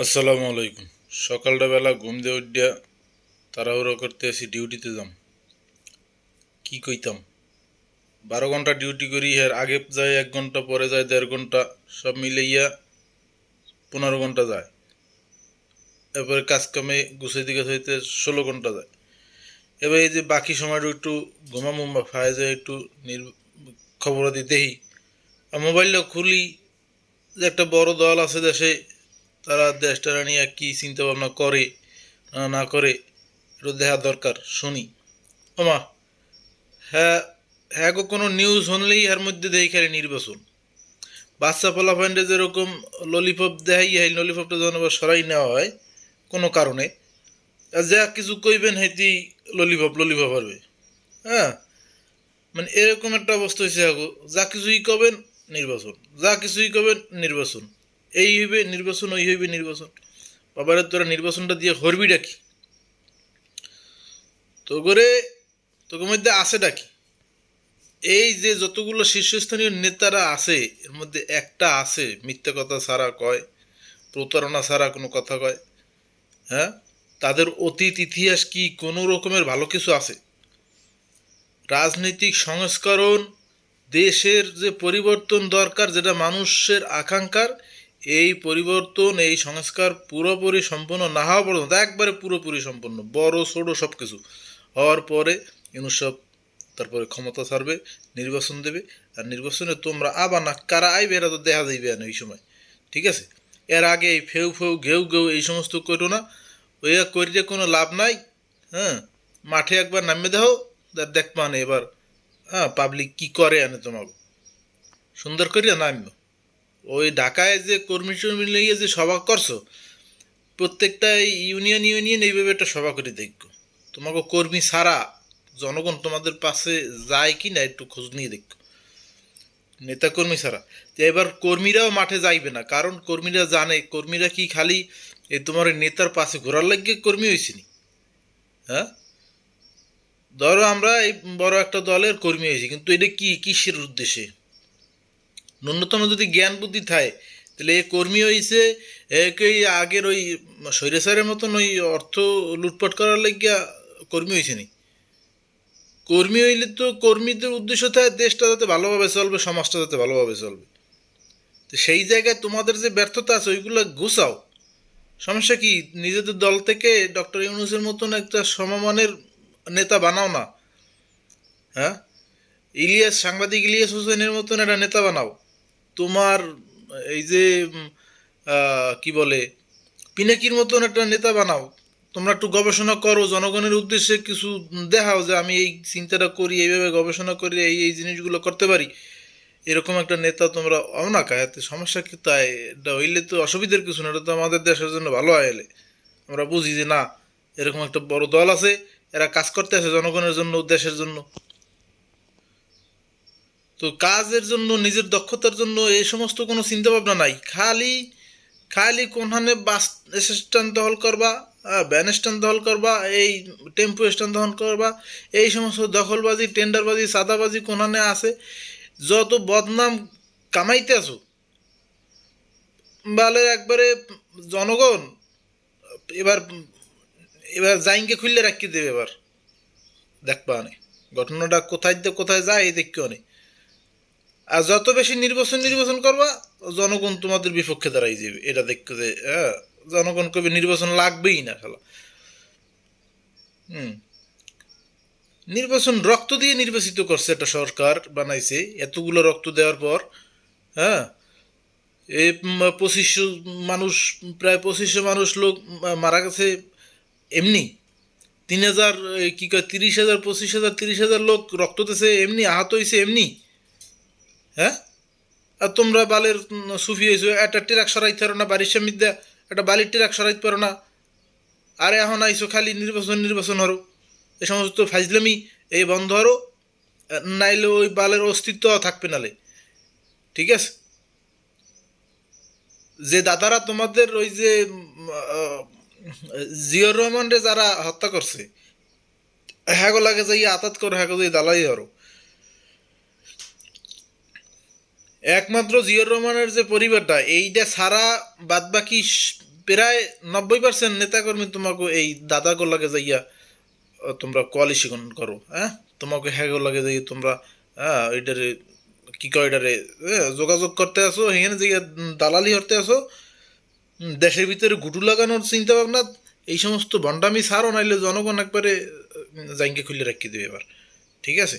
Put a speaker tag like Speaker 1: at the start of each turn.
Speaker 1: আসসালামু আলাইকুম। সকালটা বেলা ঘুম দিয়ে উঠিয়া তাড়াহুড়ো করতে আসি ডিউটিতে যাম। কি কইতাম, 12 ঘন্টা ডিউটি করি, এর আগে যায় 1 ঘন্টা, পরে যায় 1.5 ঘন্টা, সব মিলাইয়া 15 ঘন্টা যায়। এরপরে কাজ কামে গুছাইতে গুছাইতে 16 ঘন্টা যায়। এবার এই যে বাকি সময়টা একটু ঘুমামু বা ফায় যায় একটু খবরাদি দেখি, আর মোবাইলটা খুলি যে একটা বড় দল আছে দেশে, তারা দেশটা নিয়ে কি চিন্তা ভাবনা করে না করে একটু দেখা দরকার, শুনি। ওমা, হ্যাঁ, হ্যাঁ গো, কোনো নিউজ শুনলেই এর মধ্যে দেখি খালি নির্বাচন। বাচ্চা পোলাপাইন্ডে যেরকম ললিপপ দেখাই, এই ললিপপটা যখন আবার সরাই নেওয়া হয় কোনো কারণে, আর যা কিছু কইবেন হেঁটি ললিপপ ললিপপ পারবে। হ্যাঁ, মানে এরকম একটা অবস্থা হয়েছে আগো, যা কিছুই কবেন নির্বাচন, যা কিছুই কবেন নির্বাচন, এই হইবে নির্বাচন, ওই হইবে নির্বাচন। বাবারে তোরা নির্বাচনটা দিয়ে হরবি ডাকি, তো করে তোকে মধ্যে আছে ডাকি। এই যে যতগুলো শীর্ষস্থানীয় নেতারা আছে, এর মধ্যে একটা আছে মিথ্যা কথা ছাড়া কয়, প্রতারণা ছাড়া কোনো কথা কয়। হ্যাঁ, তাদের অতীত ইতিহাস কি কোনো রকমের ভালো কিছু আছে? রাজনৈতিক সংস্করণ, দেশের যে পরিবর্তন দরকার, যেটা মানুষের আকাঙ্ক্ষার, এই পরিবর্তন এই সংস্কার পুরোপুরি সম্পন্ন না হওয়া পর্যন্ত, একবারে পুরোপুরি সম্পন্ন বড় ছোট সব কিছু হওয়ার পরে সব তারপরে ক্ষমতা ছাড়বে, নির্বাচন দেবে। আর নির্বাচনে তোমরা আবার না কারা আইবে এরা তো দেখা যাইবে না এই সময়। ঠিক আছে, এর আগে এই ফেউ ফেউ ঘেউ ঘেউ এই সমস্ত করো না, ওইয়া করিলে কোনো লাভ নাই। হ্যাঁ, মাঠে একবার নামিয়ে দাও, দেখবা না এবার। হ্যাঁ, পাবলিক কি করে আনে তোমাকে, সুন্দর করিয়া নামবে। ওই ঢাকায় যে কর্মী টর্মী নিয়ে যে সভা করছো, প্রত্যেকটা ইউনিয়ন ইউনিয়ন এইভাবে একটা সভা করে দেখো, তোমাকে কর্মী ছাড়া জনগণ তোমাদের পাশে যায় কি না একটু খোঁজ নিয়ে দেখো, নেতা কর্মী ছাড়া। তো এবার কর্মীরাও মাঠে যাইবে না, কারণ কর্মীরা জানে কর্মীরা কি খালি এই তোমার নেতার পাশে ঘোরার লাগিয়ে কর্মী হয়েছিনি। হ্যাঁ, ধরো আমরা এই বড় একটা দলের কর্মী হয়েছি, কিন্তু এটা কি কিসের উদ্দেশ্যে? ন্যূনতম যদি জ্ঞান বুদ্ধি থাকে, তাহলে এ কর্মী হয়েছে একে আগের ওই স্বৈরাচারের মতন ওই অর্থ লুটপাট করার লাগিয়া কর্মী হয়েছে নি। কর্মী হইলে তো কর্মীদের উদ্দেশ্য থাকে দেশটা যাতে ভালোভাবে চলবে, সমাজটা যাতে ভালোভাবে চলবে। তো সেই জায়গায় তোমাদের যে ব্যর্থতা আছে ওইগুলো গুছাও। সমস্যা কি, নিজেদের দল থেকে ডক্টর ইউনূসের মতন একটা সমমানের নেতা বানাও না। হ্যাঁ, সাংবাদিক ইলিয়াস হোসেনের মতন একটা নেতা বানাও। তোমার এই যে কি বলে, পিনাকির মতন একটা নেতা বানাও। তোমরা একটু গবেষণা করো, জনগণের উদ্দেশ্যে কিছু দেখাও যে আমি এই চিন্তাটা করি, এইভাবে গবেষণা করি, এই এই জিনিসগুলো করতে পারি। এরকম একটা নেতা তোমরা অনাকা, এতে সমস্যা কি? তাই এটা হইলে তো অসুবিধার কিছু না, এটা তো আমাদের দেশের জন্য ভালো হয়। এলে আমরা বুঝি যে না, এরকম একটা বড় দল আছে, এরা কাজ করতে আছে জনগণের জন্য, দেশের জন্য। তো কাজের জন্য, নিজের দক্ষতার জন্য এই সমস্ত কোনো চিন্তা ভাবনা নাই, খালি খালি কোনখানে বাস স্ট্যান্ড দখল করবা, ভ্যান স্ট্যান্ড দখল করবা, এই টেম্পো স্ট্যান্ড দখল করবা, এই সমস্ত দখলবাজি টেন্ডারবাজি সাদাবাজি কোনখানে আছে, যত বদনাম কামাইতে আছো বলে একবারে জনগণ। এবার এবার জাইনকে খুললে রাখি দেবে এবার, দেখবা অনেক ঘটনাটা কোথায় দিয়ে কোথায় যায় এই দেখি অনেক। আর যত বেশি নির্বাচন নির্বাচন করবা, জনগণ তোমাদের বিপক্ষে দাঁড়াই যাবে, এটা দেখতে যে হ্যাঁ, জনগণ কবে নির্বাচন লাগবেই না খেলা। হুম, নির্বাচন রক্ত দিয়ে নির্বাচিত করছে একটা সরকার বানাইছে, এতগুলো রক্ত দেওয়ার পর। হ্যাঁ, এই 2500 মানুষ, প্রায় 2500 মানুষ লোক মারা গেছে এমনি। 3000, কি কয়, 30,000 25,000 30,000 লোক রক্ত দিয়েছে এমনি, আহত হয়েছে এমনি। হ্যাঁ, আর তোমরা বালের সুফি হয়েছো, একটা ট্রাক সরাইতে পারো না, বাড়ির সামনে দিয়ে একটা বালির ট্রাক সরাইতে পারো না। আরে এখন আইসো খালি নির্বাচন নির্বাচন হরো, এই সমস্ত ফাইজলামি এই বন্ধ হরো, নাইলে ওই বালের অস্তিত্ব থাকবে নালে। ঠিক আছে, যে দাদারা তোমাদের ওই যে জিয়র রহমানরে যারা হত্যা করছে, হ্যাগো লাগে যাই আতাত করো, হ্যাগো যাই দালাই হরো। একমাত্র জিয়র রহমানের যে পরিবারটা এইটা ছাড়া বাদ বাকি প্রায় 90% নেতাকর্মী তোমাকে এই দাদাগুলো লাগে যাইয়া তোমরা কোয়ালিশন করো, হ্যাঁ, তোমাকে হ্যাঁ লাগে যাই তোমরা, হ্যাঁ, এটারে কি কয় এটারে যোগাযোগ করতে আসো, এখানে যে দালালি করতে আসো, দেশের ভিতরে গুটু লাগানোর চিন্তা ভাবনা, এই সমস্ত ভণ্ডামি ছাড়ো, নাইলে জনগণ একবারে জাইঙ্গে খুলে রাখি দেবে এবার। ঠিক আছে।